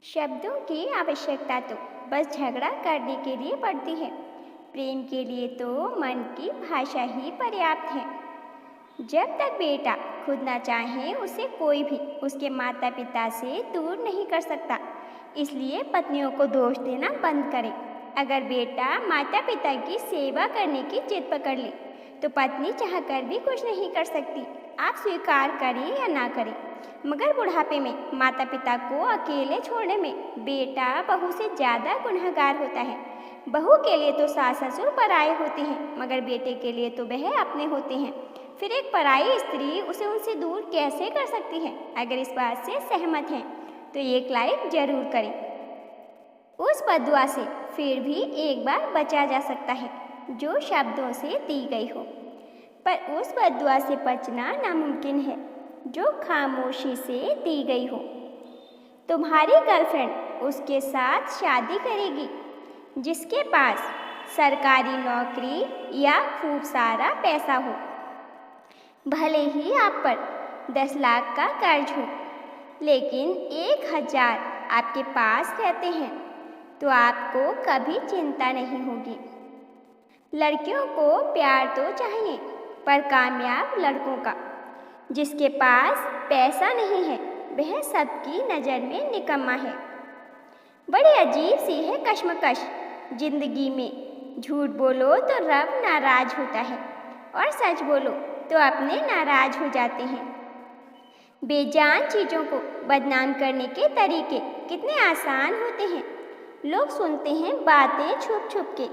शब्दों की आवश्यकता तो बस झगड़ा करने के लिए पड़ती है। प्रेम के लिए तो मन की भाषा ही पर्याप्त है। जब तक बेटा खुद ना चाहे उसे कोई भी उसके माता पिता से दूर नहीं कर सकता। इसलिए पत्नियों को दोष देना बंद करें। अगर बेटा माता पिता की सेवा करने की जिद पकड़ ले तो पत्नी चाहकर भी कुछ नहीं कर सकती। आप स्वीकार करें या ना करें, मगर बुढ़ापे में माता पिता को अकेले छोड़ने में बेटा बहू से ज़्यादा गुनहगार होता है। बहू के लिए तो सास ससुर पराए होते हैं, मगर बेटे के लिए तो वह अपने होते हैं। फिर एक पराई स्त्री उसे उनसे दूर कैसे कर सकती है? अगर इस बात से सहमत हैं तो एक लाइक जरूर करें। उस बद्दुआ से फिर भी एक बार बचा जा सकता है जो शब्दों से दी गई हो, पर उस बद्दुआ से बचना नामुमकिन है जो खामोशी से दी गई हो। तुम्हारी गर्लफ्रेंड उसके साथ शादी करेगी जिसके पास सरकारी नौकरी या खूब सारा पैसा हो। भले ही आप पर 10 लाख का कर्ज हो, लेकिन 1000 आपके पास रहते हैं तो आपको कभी चिंता नहीं होगी। लड़कियों को प्यार तो चाहिए, पर कामयाब लड़कों का। जिसके पास पैसा नहीं है वह सबकी नज़र में निकम्मा है। बड़ी अजीब सी है कश्मकश जिंदगी में। झूठ बोलो तो रब नाराज होता है और सच बोलो तो अपने नाराज हो जाते हैं। बेजान चीज़ों को बदनाम करने के तरीके कितने आसान होते हैं। लोग सुनते हैं बातें छुप छुप के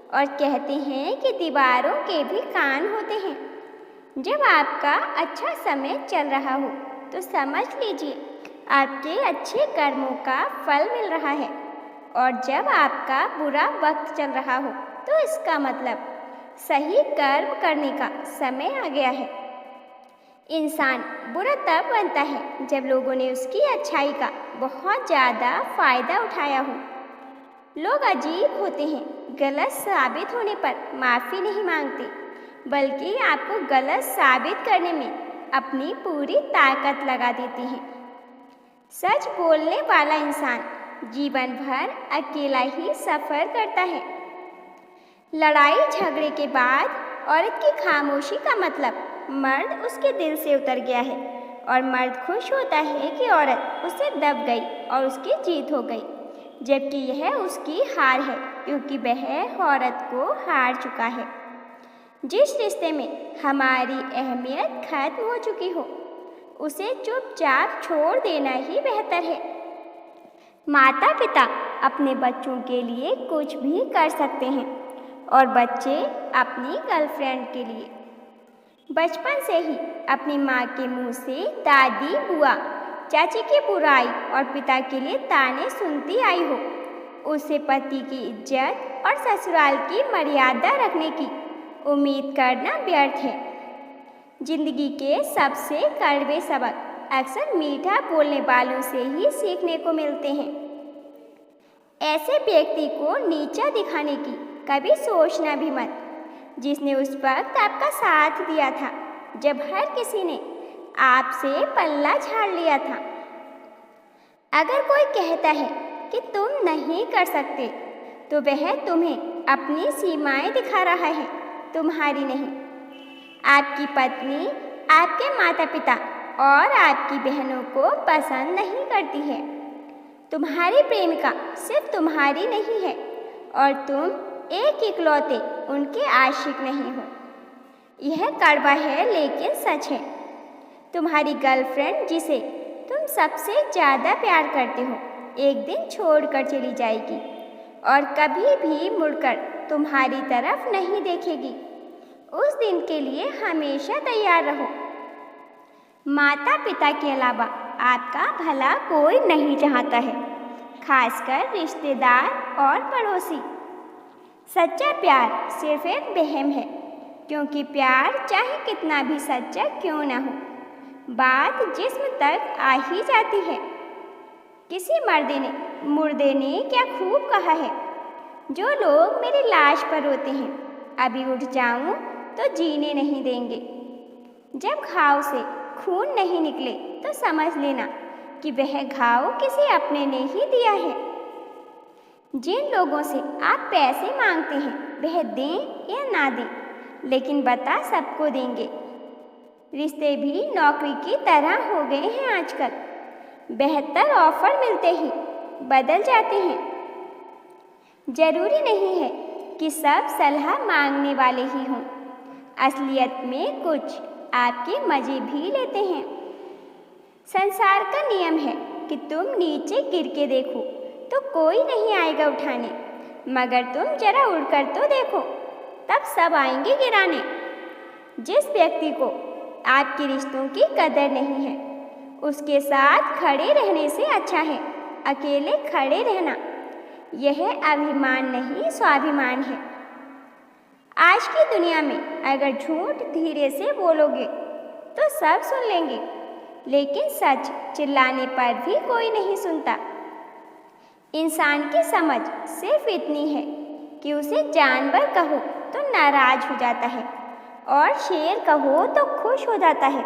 और कहते हैं कि दीवारों के भी कान होते हैं। जब आपका अच्छा समय चल रहा हो तो समझ लीजिए आपके अच्छे कर्मों का फल मिल रहा है, और जब आपका बुरा वक्त चल रहा हो तो इसका मतलब सही कर्म करने का समय आ गया है। इंसान बुरा तब बनता है जब लोगों ने उसकी अच्छाई का बहुत ज़्यादा फ़ायदा उठाया हो। लोग अजीब होते हैं, गलत साबित होने पर माफ़ी नहीं मांगते, बल्कि आपको गलत साबित करने में अपनी पूरी ताकत लगा देते हैं। सच बोलने वाला इंसान जीवन भर अकेला ही सफ़र करता है। लड़ाई झगड़े के बाद औरत की खामोशी का मतलब मर्द उसके दिल से उतर गया है, और मर्द खुश होता है कि औरत उससे दब गई और उसकी जीत हो गई, जबकि यह उसकी हार है क्योंकि वह औरत को हार चुका है। जिस रिश्ते में हमारी अहमियत खत्म हो चुकी हो उसे चुपचाप छोड़ देना ही बेहतर है। माता पिता अपने बच्चों के लिए कुछ भी कर सकते हैं, और बच्चे अपनी गर्लफ्रेंड के लिए। बचपन से ही अपनी माँ के मुंह से दादी बुआ चाची की बुराई और पिता के लिए ताने सुनती आई हो, उसे पति की इज्जत और ससुराल की मर्यादा रखने की उम्मीद करना व्यर्थ है। जिंदगी के सबसे कड़वे सबक अक्सर मीठा बोलने वालों से ही सीखने को मिलते हैं। ऐसे व्यक्ति को नीचा दिखाने की कभी सोचना भी मत जिसने उस वक्त आपका साथ दिया था जब हर किसी ने आपसे पल्ला झाड़ लिया था। अगर कोई कहता है कि तुम नहीं कर सकते तो वह तुम्हें अपनी सीमाएं दिखा रहा है, तुम्हारी नहीं। आपकी पत्नी आपके माता पिता और आपकी बहनों को पसंद नहीं करती है। तुम्हारी प्रेमिका सिर्फ तुम्हारी नहीं है, और तुम एक इकलौते उनके आशिक नहीं हो। यह कड़वा है लेकिन सच है। तुम्हारी गर्लफ्रेंड जिसे तुम सबसे ज़्यादा प्यार करते हो एक दिन छोड़कर चली जाएगी और कभी भी मुड़कर तुम्हारी तरफ नहीं देखेगी। उस दिन के लिए हमेशा तैयार रहो। माता पिता के अलावा आपका भला कोई नहीं चाहता है, खासकर रिश्तेदार और पड़ोसी। सच्चा प्यार सिर्फ एक वहम है, क्योंकि प्यार चाहे कितना भी सच्चा क्यों न हो, बात जिस्म तक आ ही जाती है। किसी मुर्दे ने क्या खूब कहा है, जो लोग मेरी लाश पर रोते हैं अभी उठ जाऊं तो जीने नहीं देंगे। जब घाव से खून नहीं निकले तो समझ लेना कि वह घाव किसी अपने ने ही दिया है। जिन लोगों से आप पैसे मांगते हैं वह दें या ना दें, लेकिन बता सबको देंगे। रिश्ते भी नौकरी की तरह हो गए हैं आजकल। बेहतर ऑफर मिलते ही बदल जाते हैं। जरूरी नहीं है कि सब सलाह मांगने वाले ही हों। असलियत में कुछ आपके मज़े भी लेते हैं। संसार का नियम है कि तुम नीचे गिर के देखो तो कोई नहीं आएगा उठाने, मगर तुम जरा उड़कर तो देखो, तब सब आएंगे गिराने। जिस व्यक्ति को आपके रिश्तों की कदर नहीं है, उसके साथ खड़े रहने से अच्छा है अकेले खड़े रहना। यह अभिमान नहीं, स्वाभिमान है। आज की दुनिया में अगर झूठ धीरे से बोलोगे तो सब सुन लेंगे, लेकिन सच चिल्लाने पर भी कोई नहीं सुनता। इंसान की समझ सिर्फ इतनी है कि उसे जानवर कहो तो नाराज हो जाता है और शेर कहो तो खुश हो जाता है।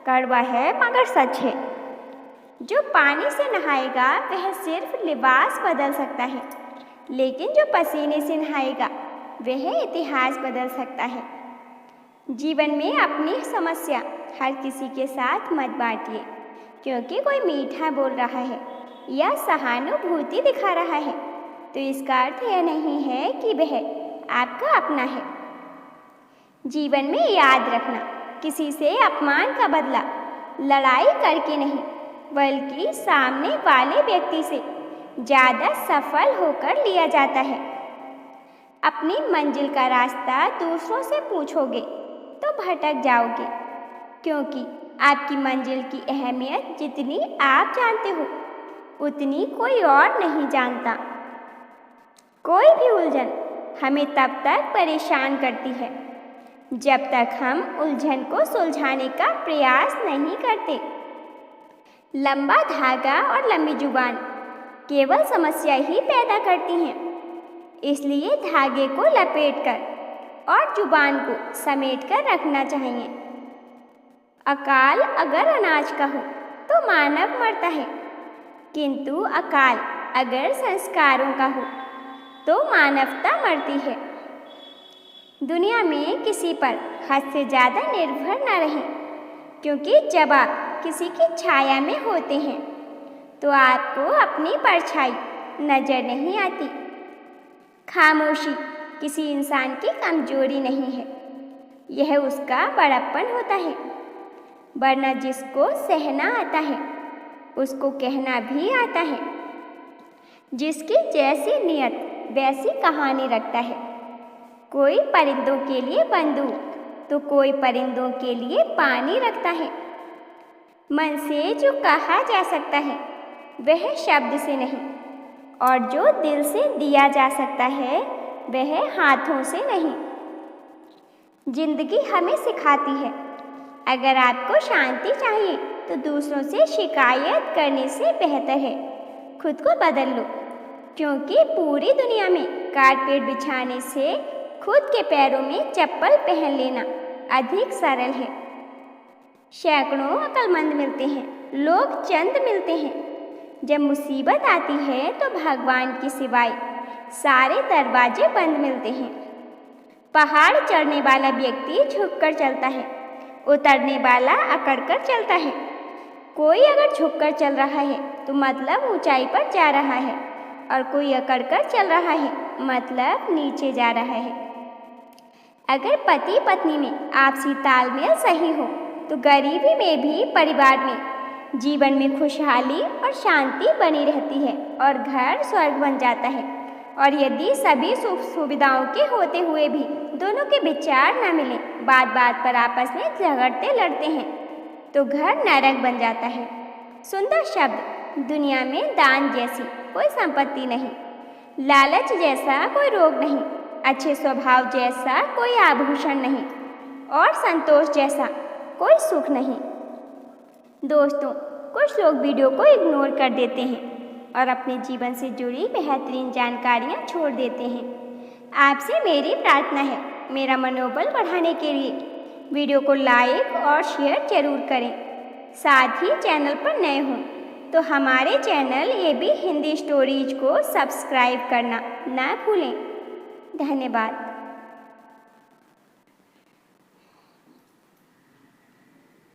कड़वा है मगर सच है। जो पानी से नहाएगा वह सिर्फ लिबास बदल सकता है, लेकिन जो पसीने से नहाएगा वह इतिहास बदल सकता है। जीवन में अपनी समस्या हर किसी के साथ मत बांटिए, क्योंकि कोई मीठा बोल रहा है या सहानुभूति दिखा रहा है तो इसका अर्थ यह नहीं है कि वह आपका अपना है। जीवन में याद रखना, किसी से अपमान का बदला लड़ाई करके नहीं, बल्कि सामने वाले व्यक्ति से ज़्यादा सफल होकर लिया जाता है। अपनी मंजिल का रास्ता दूसरों से पूछोगे तो भटक जाओगे, क्योंकि आपकी मंजिल की अहमियत जितनी आप जानते हो उतनी कोई और नहीं जानता। कोई भी उलझन हमें तब तक परेशान करती है जब तक हम उलझन को सुलझाने का प्रयास नहीं करते। लंबा धागा और लंबी जुबान केवल समस्या ही पैदा करती हैं। इसलिए धागे को लपेटकर और जुबान को समेटकर रखना चाहिए। अकाल अगर अनाज का हो तो मानव मरता है, किंतु अकाल अगर संस्कारों का हो तो मानवता मरती है। दुनिया में किसी पर हद से ज़्यादा निर्भर न रहें, क्योंकि जब आप किसी की छाया में होते हैं तो आपको अपनी परछाई नजर नहीं आती। खामोशी किसी इंसान की कमजोरी नहीं है, यह उसका बड़प्पन होता है। वरना जिसको सहना आता है उसको कहना भी आता है। जिसकी जैसी नियत वैसी कहानी रखता है। कोई परिंदों के लिए बंदूक तो कोई परिंदों के लिए पानी रखता है। मन से जो कहा जा सकता है वह शब्द से नहीं, और जो दिल से दिया जा सकता है वह हाथों से नहीं। जिंदगी हमें सिखाती है, अगर आपको शांति चाहिए तो दूसरों से शिकायत करने से बेहतर है खुद को बदल लो, क्योंकि पूरी दुनिया में कारपेट बिछाने से खुद के पैरों में चप्पल पहन लेना अधिक सरल है। सैकड़ों अक्लमंद मिलते हैं, लोग चंद मिलते हैं। जब मुसीबत आती है तो भगवान के सिवाय सारे दरवाजे बंद मिलते हैं। पहाड़ चढ़ने वाला व्यक्ति झुककर चलता है, उतरने वाला अकड़कर चलता है। कोई अगर झुककर चल रहा है तो मतलब ऊंचाई पर जा रहा है, और कोई अकड़कर चल रहा है मतलब नीचे जा रहा है। अगर पति पत्नी में आपसी तालमेल सही हो तो गरीबी में भी परिवार में जीवन में खुशहाली और शांति बनी रहती है और घर स्वर्ग बन जाता है। और यदि सभी सुख सुविधाओं के होते हुए भी दोनों के विचार न मिले, बात बात पर आपस में झगड़ते लड़ते हैं, तो घर नरक बन जाता है। सुंदर शब्द दुनिया में दान जैसी कोई संपत्ति नहीं, लालच जैसा कोई रोग नहीं, अच्छे स्वभाव जैसा कोई आभूषण नहीं, और संतोष जैसा कोई सुख नहीं। दोस्तों, कुछ लोग वीडियो को इग्नोर कर देते हैं और अपने जीवन से जुड़ी बेहतरीन जानकारियाँ छोड़ देते हैं। आपसे मेरी प्रार्थना है, मेरा मनोबल बढ़ाने के लिए वीडियो को लाइक और शेयर जरूर करें। साथ ही चैनल पर नए हों तो हमारे चैनल AB हिंदी स्टोरीज को सब्सक्राइब करना ना भूलें। धन्यवाद।